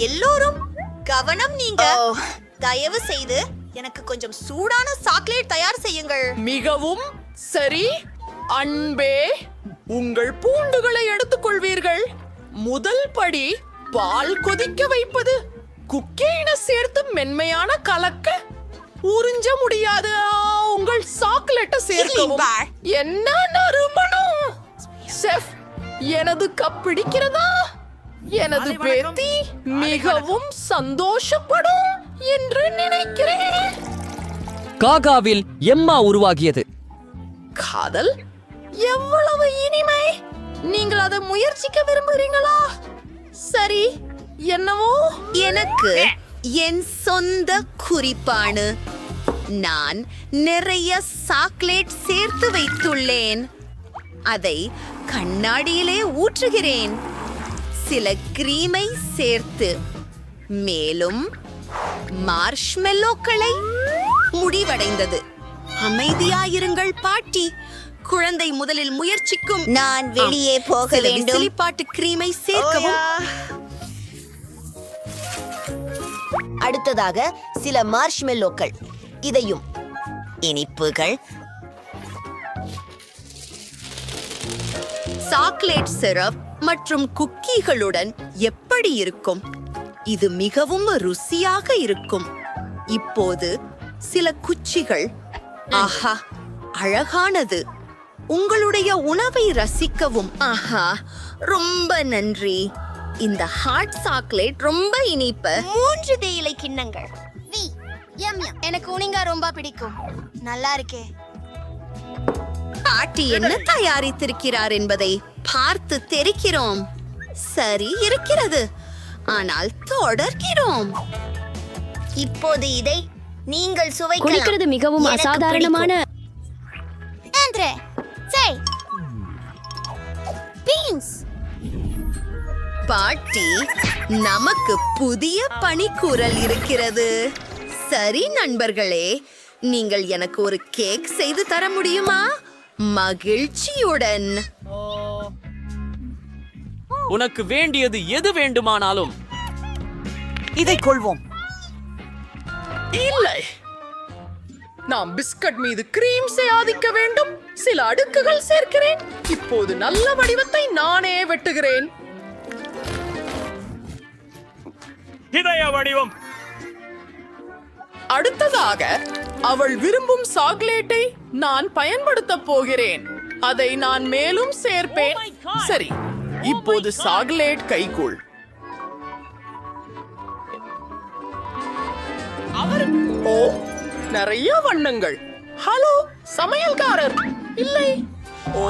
எல்லோரும் கவனம், நீங்க தயவு செய்து எனக்கு கொஞ்சம் சூடான சாக்லேட் தயார் செய்யுங்கள். மிகவும் சரி அன்பே, உங்கள் பூண்டுகளை எடுத்துக்கொள்வீர்கள். முதல் படி பால் கொதிக்க வைப்பது. குக்கீனை சேர்த்து மென்மையான கலக்க உறிஞ்ச முடியாது உங்கள் சாக்லேட்டை சேர்க்கவும். என்ன நறுமணம்! செஃப், எனது கப் பிடிக்கிறதா? எனது பேத்தி மிகவும் சந்தோஷப்படும் என்று நினைக்கிறேன். காகாவில் எம்மா உருவாகியது. காதல் எவ்வளவு இனிமை! நீங்கள் அதை முயற்சிக்க விரும்புகிறீங்களா? சரி, என்னவோ எனக்கு என் சொந்த குறிப்பானு. நான் நிறைய சாக்லேட் சேர்த்து வைத்துள்ளேன். அதை கண்ணாடியிலே ஊற்றுகிறேன். சில கிரீமை சேர்த்து மேலும் மார்ஷ்மெல்லோக்களை. முடிவடைந்தது. அமைதியாயிருங்கள் பாட்டி. குழந்தை முதலில் முயற்சிக்கும். நான் வெளியே போக வேண்டும். விசிலிப்பாட்டு கிரீமை சேர்க்கவும். அடுத்ததாக சில மார்ஷ்மெல்லோக்கள். இதையும் இனிப்புகள். சாக்லேட் சிரப் மற்றும் குக்கீகளுடன் எப்படி இருக்கும்? இது மிகவும் ருசியாக இருக்கும். இப்போது சில குச்சிகள். ஆஹா, அழகானது. உங்களுடைய உணவை ரசிக்கவும். ஆஹா, ரொம்ப நன்றி. இந்த ஹாட் சாக்லேட் ரொம்ப இனிப்பு. 3 தேயிலை கிண்ணங்கள். எனக்கு உனிங்கா ரொம்ப பிடிக்கும். நல்லா இருக்கே. பாட்டி என்ன தயாரித்திருக்கிறார் என்பதை பார்த்து தெரிக்கிறோம். சரி இருக்கிறது, ஆனால் தொடர்கிறோம். இப்போது இதை நீங்கள் சுவைக்கலாம். குடிக்கிறது மிகவும் எனக்கு அசாதாரணமான. ஆண்ட்ரே, செய். பீன்ஸ். பாட்டி, நமக்கு புதிய பணிக்கூறல் இருக்கிறது. சரி நண்பர்களே, நீங்கள் எனக்கு ஒரு கேக் செய்து தர முடியுமா? மகிழ்ச்சியுடன். உனக்கு வேண்டியது எது வேண்டுமானாலும் இதை கொள்வோம். இல்லை, நாம் பிஸ்கட் மீது கிரீம் ஆதிக்க வேண்டும். சில அடுக்குகள் சேர்க்கிறேன். இப்போது நல்ல வடிவத்தை நானே வெட்டுகிறேன். இதய வடிவம். அடுத்ததாக அவள் விரும்பும் சாக்லேட்டை நான் பயன்படுத்தப் போகிறேன். அதை நான் மேலும் சேர்ப்பேன். சரி, இப்போது சாக்லேட் கைக்குள். ஓ, நிறைய வண்ணங்கள். ஹலோ சமையல்காரர். இல்லை. ஓ,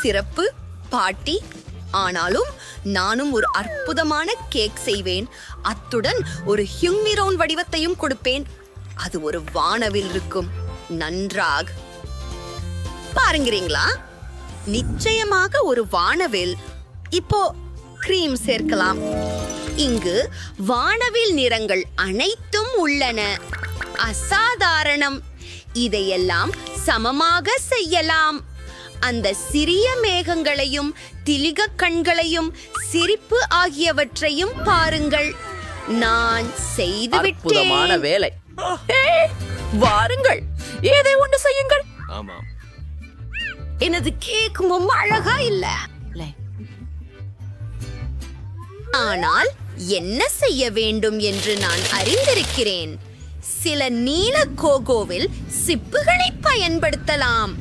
சிறப்பு பாட்டி. ஆனாலும் நானும் ஒரு அற்புதமான கேக் செய்வேன். அத்துடன் ஒரு ஹியூமிரோன் வடிவத்தையும் கொடுப்பேன். அது ஒரு வானவில் இருக்கும். நன்றாக பாருங்கிறீங்களா? நிச்சயமாக ஒரு வானவில். இப்போ கிரீம் சேர்க்கலாம். இங்கு வானவில் நிறங்கள் அனைத்தும் உள்ளன. அசாதாரணம். இதையெல்லாம் சமமாக செய்யலாம். அந்த சிறிய மேகங்களையும் திலிக கண்களையும் சிரிப்பு ஆகியவற்றையும் பாருங்கள். நான் அற்புதமான செய்துவிட்டேன். வேலை. வாருங்கள், ஏதை ஒன்று செய்யுங்கள். ஆமாம். எனது கேக் ரொம்ப அழகா இல்ல, ஆனால் என்ன செய்ய வேண்டும் என்று நான் அறிந்திருக்கிறேன். சில நீல கோகோவில் சிப்புகளை பயன்படுத்தலாம்.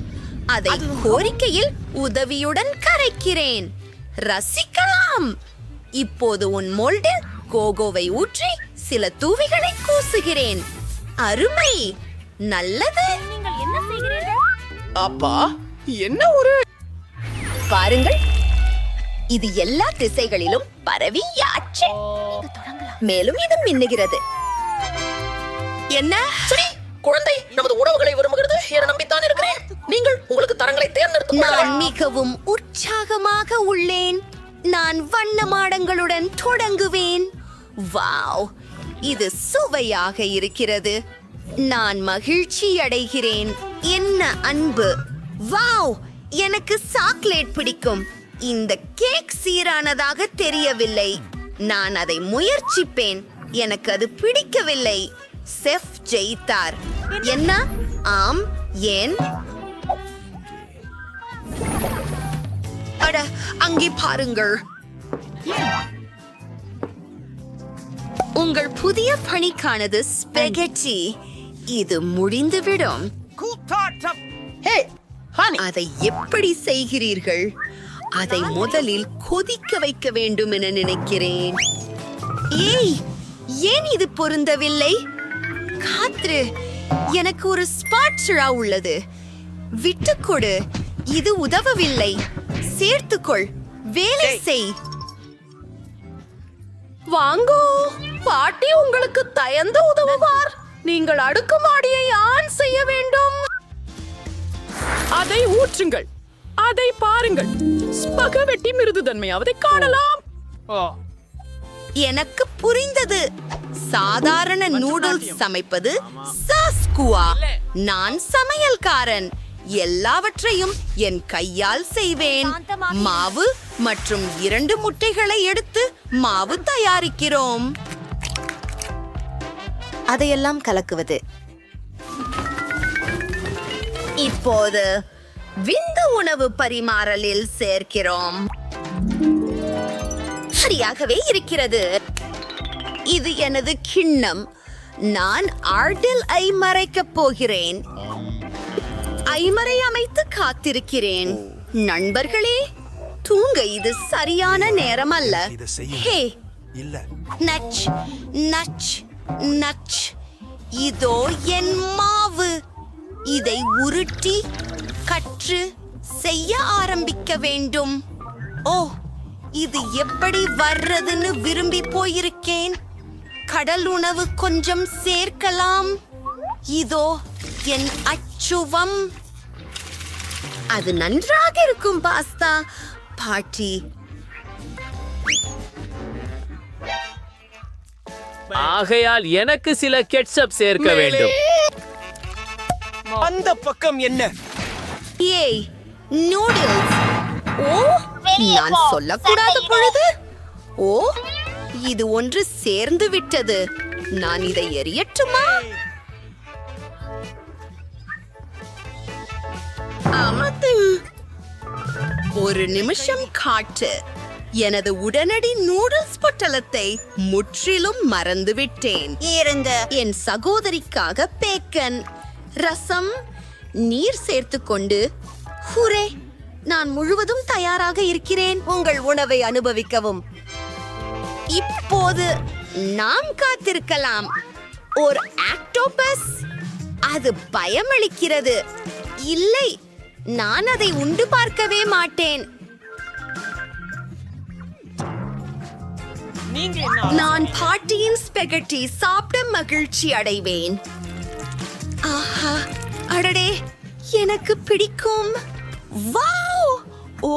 அதை கோரிக்கையில் உதவியுடன் கரைக்கிறேன். ரசிக்கலாம். இப்போது உன் மோல்டில் கோகோவை ஊற்றி சில தூவிகளை கூசுகிறேன். அருமை, நல்லது. அப்பா, என்ன ஒரு பாருங்கள், இது எல்லா திசைகளிலும் பரவியாச்சு. மேலும் இது மின்னுகிறது. என்ன சரி, குழந்தை நமது உணவுகளை விரும்புகிறது என நம்பித்தான் இருக்கிறேன். நீங்கள் உங்களுக்கு தரங்களை தேர்ந்தெடுத்து நான் மிகவும் உற்சாகமாக உள்ளேன். நான் வண்ண மாடங்களுடன் தொடங்குவேன். வாவ், இது சுவையாக இருக்கிறது. நான் மகிழ்ச்சி அடைகிறேன். என்ன அன்பு! வாவ், எனக்கு சாக்லேட் பிடிக்கும். இந்த கேக் சீரானதாக தெரியவில்லை. நான் அதை முயற்சிப்பேன். எனக்கு அது பிடிக்கவில்லை. செஃப் ஜெயித்தார். என்ன? ஆம். ஏன்? அட, அங்கே பாருங்கள். உங்கள் புதிய பணிக்கானது ஸ்பெகெட்டி. இது முடிந்துவிடும். அதை எப்படி செய்கிறீர்கள்? அதை முதலில் கொதிக்க வைக்க வேண்டும் என நினைக்கிறேன். ஏய், ஏன் இது பொருந்தவில்லை? காத்ரு, எனக்கு ஒரு ஸ்பாட்சுலா உள்ளது. விட்டுக்கொடு. இது உதவவில்லை. சேர்த்துக்கொள். வேலை செய். வாங்கோ, பாட்டி உங்களுக்கு தயந்து உதவுவார். நீங்கள் அடுக்குமாடியை ஆன் செய்ய வேண்டும். அதை ஊற்றுங்கள். அதை பாருங்கள். ஸ்பகவெட்டி மிருதுதன்மையாவதை காணலாம். எனக்கு புரிந்தது. சாதாரண நூடுல்ஸ் சமைப்பது சாஸ்குவா. நான் சமையல்காரன். எல்லாவற்றையும் என் கையால் செய்வேன். மாவு மற்றும் 2 முட்டைகளை எடுத்து மாவு தயாரிக்கிறோம். அதையெல்லாம் கலக்குவது. இப்போது விந்து உணவு பரிமாறலில் சேர்க்கிறோம். சரியாகவே இருக்கிறது. இது எனது கிண்ணம். நான் ஆர்டில் ஐ மறைக்கப் போகிறேன். ஐமரை அமைத்து காத்திருக்கிறேன். நண்பர்களே, தூங்க இது சரியான நேரம் அல்ல. ஹே, நச் நச் நச். இதோ என் மாவு. இதை உருட்டி கற்று செய்ய ஆரம்பிக்க வேண்டும். ஓ, இது எப்படி வர்றதுன்னு விரும்பி போயிருக்கேன். கடல் உணவு கொஞ்சம் சேர்க்கலாம். இதோ என் அச்சுவம். அது நன்றாக இருக்கும் பாஸ்தா. பாட்டி, ஆகையால் எனக்கு சில கெட்சப் சேர்க்க வேண்டும். அந்த பக்கம் என்ன? ஏய், நூடுல்ஸ். ஓ, நான் சொல்லக்கூடாத பொழுது. ஓ, இது ஒன்று சேர்ந்து விட்டது. நான் இதை எரியட்டுமா? ஒரு நிமிஷம் காட்டு. எனது உடனடி நூடுல்ஸ் பொட்டலத்தை முற்றிலும் மறந்துவிட்டேன். என் சகோதரிக்காக பேக்கன், ரசம், நீர் சேர்த்துக்கொண்டு ஹூரே, நான் முழுவதும் தயாராக இருக்கிறேன். உங்கள் உணவை அனுபவிக்கவும். இப்போது நாம் காத்திருக்கலாம். ஒரு ஆக்டோபஸ். அது பயமளிக்கிறது. இல்லை, நான் அதை உண்டு பார்க்கவே மாட்டேன். நான் பாட்டியின் ஸ்பெகட்டி சாப்பிட மகிழ்ச்சி அடைவேன். ஆஹா, அடடே, எனக்கு பிடிக்கும். வாவ்! ஓ,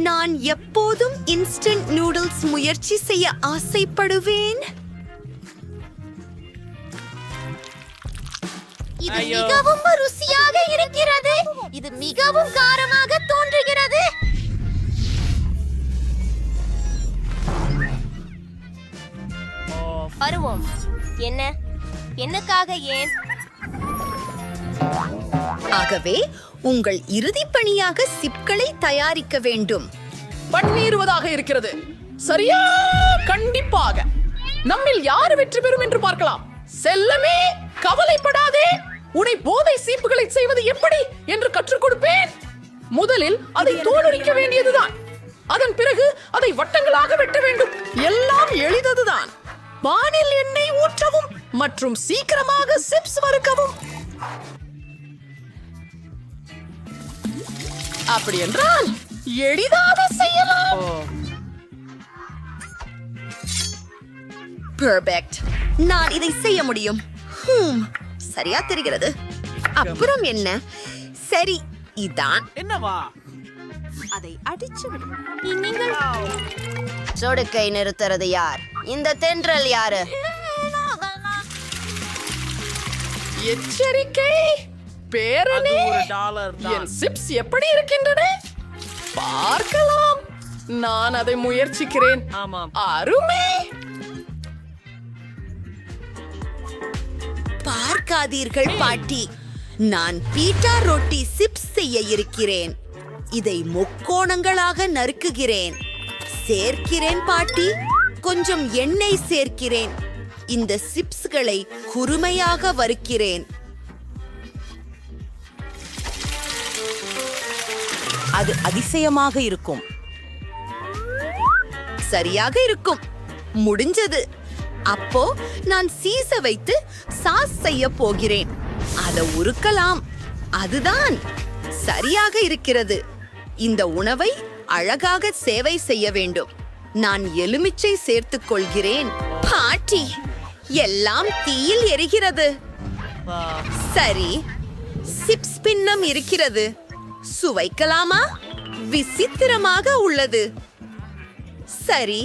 நான் எப்போதும் இன்ஸ்டன்ட் நூடுல்ஸ் முயற்சி செய்ய ஆசைப்படுவேன். இது மிகவும் ருசியாக இருக்கிறது. இது மிகவும் காரமாக தோன்றுகிறது. வருவோம். என்ன? என்னக்காக? ஏன்? ஆகவே உங்கள் இறுதி பணியாக சிப்களை தயாரிக்க வேண்டும். பன்னீருவதாக இருக்கிறது. சரியா? கண்டிப்பாக. நம்மில் யார் வெற்றி பெறும் என்று பார்க்கலாம். செல்லமே, கவலைப்படாதே. உன்னை போதை சீப்புகளை செய்வது எப்படி என்று கற்றுக் கொடுப்பேன். முதலில் அதை தோலுரிக்க வேண்டியதுதான். அதன் பிறகு அதை வட்டங்களாக வெட்ட வேண்டும். எல்லாம் எளிததுதான். பானில் எண்ணெய் ஊற்றவும் மற்றும் சீக்கிரமாக சிப்ஸ் வறுக்கவும். அப்படி என்றால் எளிதாக செய்யலாம். பெர்ஃபெக்ட். நான் இதை செய்ய முடியும். சரியா தெரிகிறது. அப்புறம் என்ன? சரி, இதான். என்னவா? அதை அடிச்சு விடு. நீங்கள் சொடுக்கை நிறுத்துறது யார்? இந்த தென்றல் யாரு? எச்சரிக்கை பேரனே, $1 தான். என் சிப்ஸ் எப்படி இருக்கின்றன பார்க்கலாம். நான் அதை முயற்சிக்கிறேன். ஆமாம். அருமை. பார்க்காதீர்கள் பாட்டி, நான் பீட்டா ரொட்டி சிப்ஸ் செய்ய இருக்கிறேன். இதை முக்கோணங்களாக நறுக்குகிறேன். சேர்க்கிறேன் பாட்டி, கொஞ்சம் எண்ணெய் சேர்க்கிறேன். இந்த சிப்ஸ்களை குறுமையாக வறுக்கிறேன். அது அதிசயமாக இருக்கும். சரியாக இருக்கும். முடிஞ்சது. அப்போ நான் சீச வைத்து சாஸ் செய்ய போகிறேன். அதை உருக்கலாம். அதுதான் சரியாக இருக்கிறது. இந்த உணவை அழகாக சேவை செய்ய வேண்டும். நான் எலுமிச்சை சேர்த்துக் கொள்கிறேன். பாட்டி, எல்லாம் தீயில் எரிகிறது. சரி, சிப்ஸ் பின்னம் இருக்கிறது. சுவைக்கலாமா? விசித்திரமாக உள்ளது. சரி,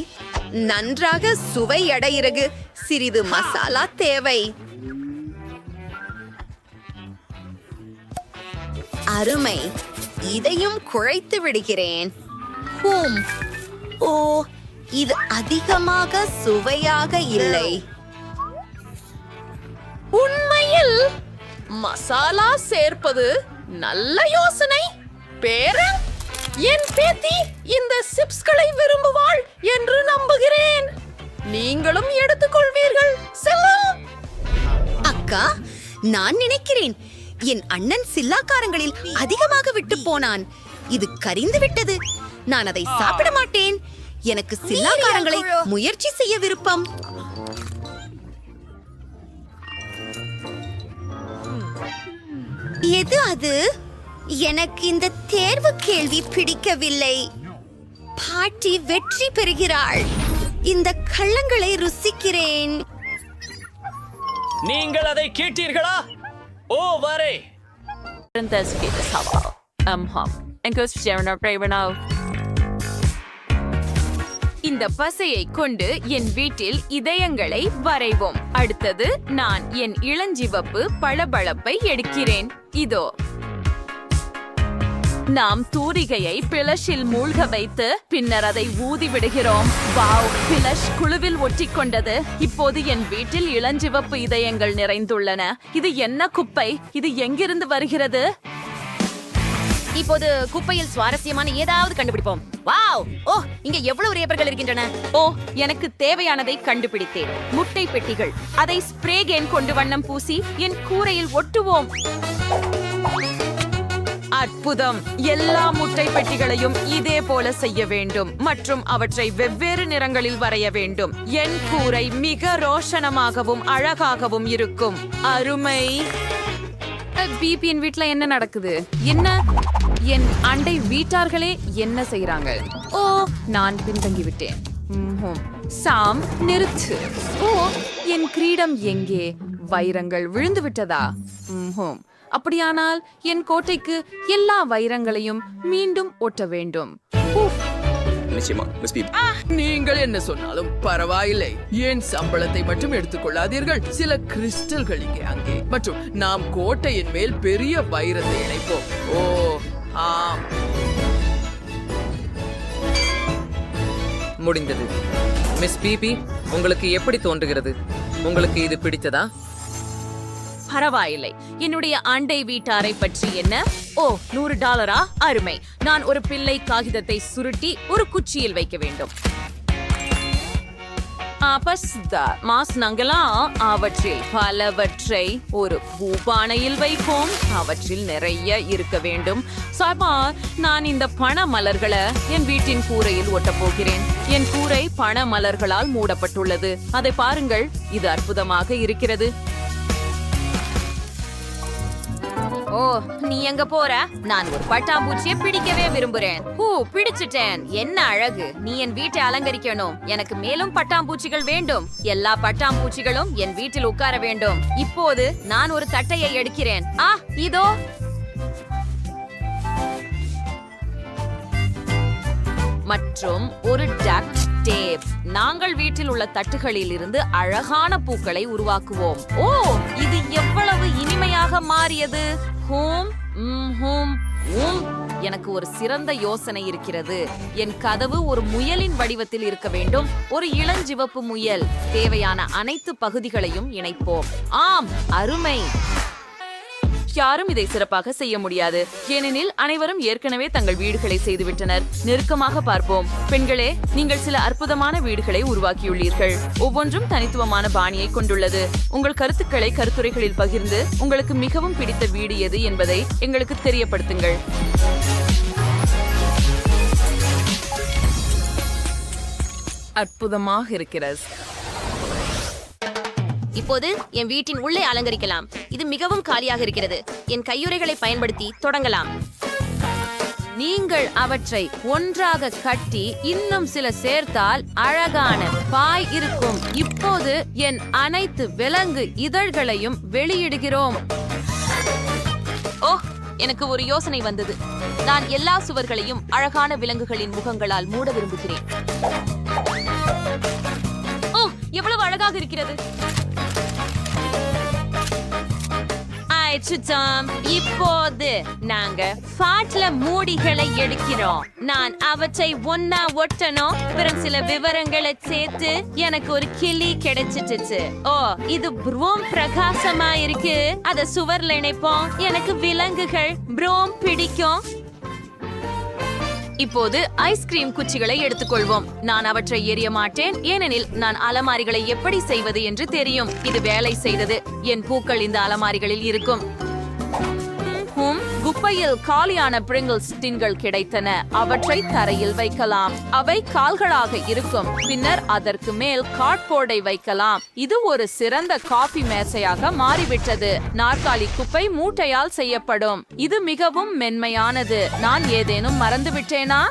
நன்றாக சுவை அடையிறகு சிறிது மசாலா தேவை. அருமை. இதையும் குழைத்து விடுகிறேன். ஹூம். ஓ, இது அதிகமாக சுவையாக இல்லை. உண்மையில் மசாலா சேர்ப்பது நல்ல யோசனை. பேரன், என் பேத்தி இந்த சிப்ஸ்களை விரும்புவாள் என்று நம்புகிறேன். நீங்களும் எடுத்துக்கொள்வீர்கள். செல்லம். அக்கா, நான் நினைக்கிறேன் என் அண்ணன் சில்லாக்காரங்களில் அதிகமாக விட்டு போனான். இது கரிந்து விட்டது. நான் அதை சாப்பிட மாட்டேன். எனக்கு சில்லாக்காரங்களை முயற்சி செய்ய விருப்பம். எது அது? எனக்கு இந்த தேர்வு கேள்வி பிடிக்கவில்லை. பாட்டி வெற்றி பெறுகிறாள். இந்த கள்ளங்களை ருசிக்கிறேன். நீங்கள் அதை கேட்டீர்களா? ஓ வரே. இந்த பசையை கொண்டு என் வீட்டில் இதயங்களை வரைவோம். அடுத்தது நான் என் இளஞ்சிவப்பு பளபளப்பை எடுக்கிறேன். இதோ. நாம் தூரிகையை பிளஷில் மூழ்க வைத்து பின்னர் அதை ஊதி விடுகிறோம். வாவ், பிளஷ் குழுவில் ஒட்டிக்கொண்டது. இப்போது என் வீட்டில் இளஞ்சிவப்பு இதயங்கள் நிறைந்துள்ளன. இது என்ன குப்பை? இது எங்கிருந்து வருகிறது? இப்போது குப்பையில் சுவாரஸ்யமான ஏதாவது கண்டுபிடிப்போம். வாவ்! ஓ, இங்க எவ்வளவு ரேப்பர்கள் இருக்கின்றன. ஓ, எனக்கு தேவையானதை கண்டுபிடித்தேன். முட்டை பெட்டிகள். அதை ஸ்ப்ரே கேன் கொண்டு வண்ணம் பூசி என் கூரையில் ஒட்டுவோம். அற்புதம். எல்லா முட்டை பெட்டிகளையும் இதே போல செய்ய வேண்டும் மற்றும் அவற்றை வெவ்வேறு நிறங்களில் வரைய வேண்டும். என் கூரை மிக ரோஷனமாகவும் அழகாகவும் இருக்கும். அருமை. பிபியின் வீட்ல என்ன நடக்குது? என்ன? என் அண்டை வீட்டார்களே என்ன செய்றாங்க? ஓ, நான் பின்தங்கி விட்டேன். சாம், நிறுத்து. ஓ, என் கிரீடம் எங்கே? வைரங்கள் விழுந்து விட்டதா? அப்படியானால் என் கோட்டைக்கு எல்லா வைரங்களையும் மீண்டும் ஒட்ட வேண்டும். நீங்கள் என்ன சொன்னாலும் பரவாயில்லை. என் சம்பளத்தை மட்டும் எடுத்துக்கொள்ளாதீர்கள். சில கிறிஸ்டல்கள் இங்கே அங்கே மற்றும் நாம் கோட்டையின் மேல் பெரிய வைரத்தை இணைப்போம். ஓ ஆம், முடிந்தது. மிஸ் பிபி, உங்களுக்கு எப்படி தோன்றுகிறது? உங்களுக்கு இது பிடித்ததா? பரவாயில்லை. என்னுடைய அண்டை வீட்டாரை பற்றி என்ன? ஓ, $100. அருமை. நான் ஒரு பிள்ளை காகிதத்தை சுருட்டி ஒரு குச்சியில் வைக்க வேண்டும். அவற்றில் பலவற்றை ஒரு பூபானையில் வைப்போம். அவற்றில் நிறைய இருக்க வேண்டும். சாபா, நான் இந்த பண மலர்களை என் வீட்டின் கூரையில் ஒட்டப் போகிறேன். என் கூரை பண மலர்களால் மூடப்பட்டுள்ளது. அதை பாருங்கள், இது அற்புதமாக இருக்கிறது. ஓ, நீ எங்க போற? நான் ஒரு பட்டாம்பூச்சியை பிடிக்கவே விரும்புறேன். பிடிச்சிட்டேன். என்ன அழகு. நீ என் வீட்டை அலங்கரிக்கணும். எனக்கு மேலும் பட்டாம்பூச்சிகள் வேண்டும். எல்லா பட்டாம்பூச்சிகளும் என் வீட்டில் உட்கார வேண்டும். இப்போது நான் ஒரு தட்டையை எடுக்கிறேன். இதோ. மற்றும் ஒரு டக்ட் டேப். நாங்கள் வீட்டில் உள்ள தட்டுகளில் இருந்து அழகான பூக்களை உருவாக்குவோம். ஓ, இது எவ்வளவு இனிமையாக மாறியது. எனக்கு ஒரு சிறந்த யோசனை இருக்கிறது. என் கதவு ஒரு முயலின் வடிவத்தில் இருக்க வேண்டும். ஒரு இளஞ்சிவப்பு முயல். தேவையான அனைத்து பகுதிகளையும் இணைப்போம். ஆம், அருமை. யாரும் இதை சிறப்பாக செய்ய முடியாது, ஏனெனில் அனைவரும் ஏற்கனவே தங்கள் வீடுகளை செய்துவிட்டனர். நெருக்கமாக பார்ப்போம். பெண்களே, நீங்கள் சில அற்புதமான வீடுகளை உருவாக்கியுள்ளீர்கள். ஒவ்வொன்றும் தனித்துவமான பாணியை கொண்டுள்ளது. உங்கள் கருத்துக்களை கருத்துரைகளில் பகிர்ந்து உங்களுக்கு மிகவும் பிடித்த வீடு எது என்பதை எங்களுக்கு தெரியப்படுத்துங்கள். அற்புதமாக இருக்கிறது. இப்போது என் வீட்டின் உள்ளே அலங்கரிக்கலாம். இது மிகவும் காலியாக இருக்கிறது. என் கையுறைகளை பயன்படுத்தி தொடங்கலாம். நீங்கள் அவற்றை ஒன்றாக கட்டி இன்னும் சில சேர்த்தால் அழகான பாய் இருக்கும். இப்போது என் அனைத்து விலங்கு இதழ்களையும் வெளியிடுகிறோம். ஓ, எனக்கு ஒரு யோசனை வந்தது. நான் எல்லா சுவர்களையும் அழகான விலங்குகளின் முகங்களால் மூட விரும்புகிறேன். ஓ, எவ்வளவு அழகாக இருக்கிறது. இப்போது நாங்க பாட்ல மூடிகளை எடுக்கிறோம். நான் அவற்றை ஒன்னா ஒட்டணும். பிறகு சில விவரங்களை சேர்த்து எனக்கு ஒரு கிளி கிடைச்சிட்டு. ஓ, இது ப்ரோம் பிரகாசமா இருக்கு. அத சுவர்ல இணைப்போம். எனக்கு விலங்குகள் ப்ரோம் பிடிக்கும். இப்போது ஐஸ்கிரீம் குச்சிகளை எடுத்துக்கொள்வோம். நான் அவற்றை எரிய மாட்டேன், ஏனெனில் நான் அலமாரிகளை எப்படி செய்வது என்று தெரியும். இது வேலை செய்தது. என் பூக்கள் இந்த அலமாரிகளில் இருக்கும். குப்பையில் காலியான பிரிங்கிள்ஸ் டின்கள் கிடைத்தன. அவற்றை தரையில் வைக்கலாம். அவை கால்களாக இருக்கும். பின்னர் அதற்கு மேல் கார்ட்போர்டை வைக்கலாம். இது ஒரு சிறந்த காபி மேசையாக மாறிவிட்டது. நாற்காலி குப்பை மூட்டையால் செய்யப்படும். இது மிகவும் மென்மையானது. நான் ஏதேனும் மறந்துவிட்டேனா?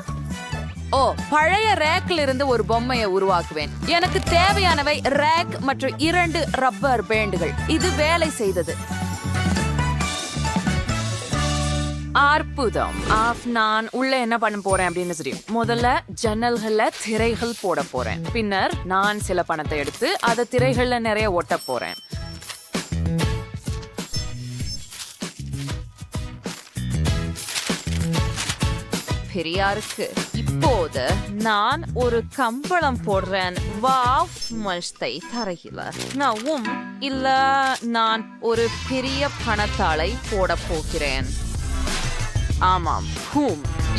ஓ, பழைய ரேக்ல இருந்து ஒரு பொம்மையை உருவாக்குவேன். எனக்கு தேவையானவை ரேக் மற்றும் 2 ரப்பர் பேண்டுகள். இது வேலை செய்தது. அற்புதம். நான் உள்ள என்ன பண்ண போறேன் அப்படின்னு தெரியும். முதல்ல ஜன்னல்கள்ல திரைகள் போட போறேன். பின்னர் நான் சில பணத்தை எடுத்து அதை திரைகள்ல நிறைய ஒட்ட போறேன். பெரியாருக்கு. இப்போது நான் ஒரு கம்பளம் போடுறேன். வாவ், மல்ஸ்தை தரையில நான் இல்ல, நான் ஒரு பெரிய பணத்தாளை போட போகிறேன். ஆமாம்,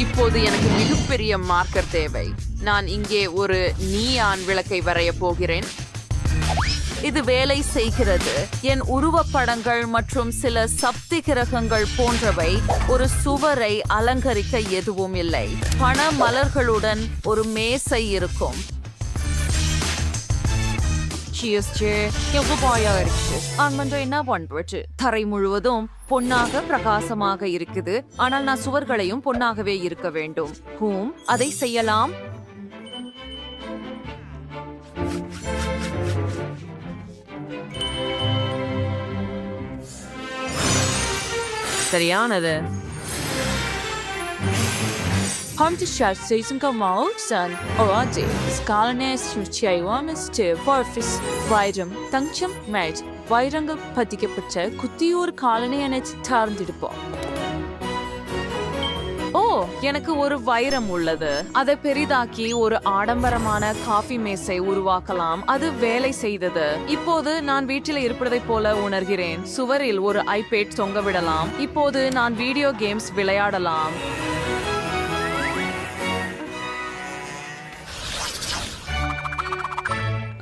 இப்போது எனக்கு மிகப்பெரிய மார்க்கர் தேவை. நான் இங்கே ஒரு நீயான் விளக்கை வரைய போகிறேன். இது வேலை செய்கிறது. என் உருவப்படங்கள் மற்றும் சில சக்தி கிரகங்கள் போன்றவை. ஒரு சுவரை அலங்கரிக்க எதுவும் இல்லை. பண மலர்களுடன் ஒரு மேசை இருக்கும். என்ன பண்றது? தரை முழுவதும் பொன்னாக பிரகாசமாக இருக்குது. ஆனால் நான் சுவர்களையும் பொன்னாகவே இருக்க வேண்டும். அதை செய்யலாம். சரியானது. Hamdi şartsızın kamal sen orada skalnes yüçeyvanıstı porfis bayram தங்கம் மேட் வைரங்கள் பதிக்கப்பட்ட குத்தியோர் காலனி என சார்ந்திருப்போம். ஓ, எனக்கு ஒரு வைரம் உள்ளது. அதை பெரிதாக்கி ஒரு ஆடம்பரமான காஃபி மேசை உருவாக்கலாம். அது வேலை செய்தது. இப்போது நான் வீட்டில் இருப்பதை போல உணர்கிறேன். சுவரில் ஒரு ஐபேட் தொங்க விடலாம். இப்போது நான் வீடியோ கேம்ஸ் விளையாடலாம்.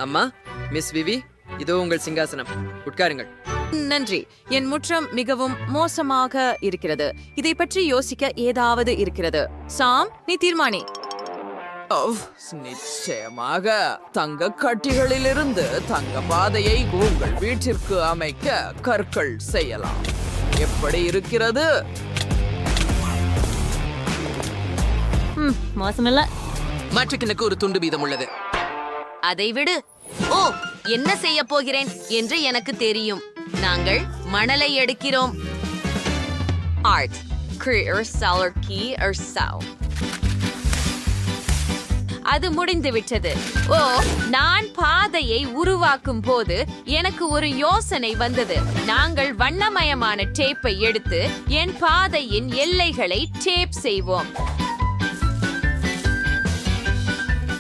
அம்மா, மிஸ் விவி, இதோ உங்கள் சிங்காசனம். உட்காருங்கள். நன்றி. என் முற்றம் மிகவும் மோசமாக இருக்கிறது. இதை பற்றி யோசிக்க ஏதாவது இருக்கிறது. சாம், நீ தீர்மானி. நிச்சயமாக தங்க கட்டிகளிலிருந்து தங்க பாதையை உங்கள் வீட்டிற்கு அமைக்க கற்கள் செய்யலாம். எப்படி இருக்கிறது? மோசமில்ல. மாற்றுக்கிணக்கு ஒரு துண்டு வீதம் உள்ளது. அதை விடு. ஓ, என்ன செய்ய போகிறேன் என்று எனக்கு தெரியும். நாங்கள் மணலை எடுக்கிறோம். ஆர்ட் கிரியர் செலர் கீ or sell. அது முடிந்து விட்டது. ஓ, நான் பாதி பாதையை உருவாக்கும் போது எனக்கு ஒரு யோசனை வந்தது. நாங்கள் வண்ணமயமான டேப்பை எடுத்து என் பாதையின் எல்லைகளை டேப் செய்வோம்.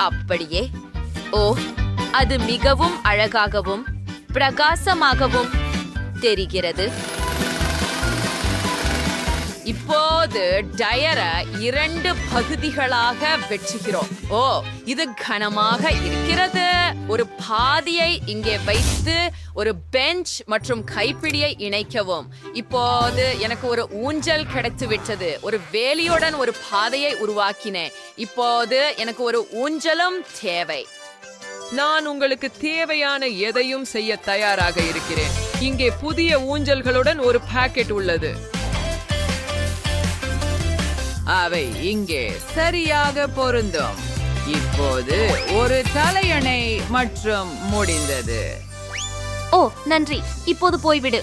அப்படியே. ஓ, அது மிகவும் அழகாகவும் பிரகாசமாகவும் தெரிகிறது. இப்போது டயரை 2 பகுதிகளாக வெட்டுகிறோம். ஓ, இது கனமாக இருக்கிறது. ஒரு பாதியை இங்கே வைத்து ஒரு பெஞ்ச் மற்றும் கைப்பிடியை இணைக்கவும். இப்போது எனக்கு ஒரு ஊஞ்சல் கிடைத்து விட்டது. ஒரு வேலியுடன் ஒரு பாதையை உருவாக்கினேன். இப்போது எனக்கு ஒரு ஊஞ்சலும் தேவை. நான் உங்களுக்கு தேவையான எதையும் செய்ய தயாராக இருக்கிறேன். இங்கே புதிய ஊஞ்சல்களுடன் ஒரு பாக்கெட் உள்ளது. அவை இங்கே சரியாக பொருந்தும். இப்போது ஒரு தலையணை மற்றும் முடிந்தது. ஓ, நன்றி. இப்போது போய்விடு.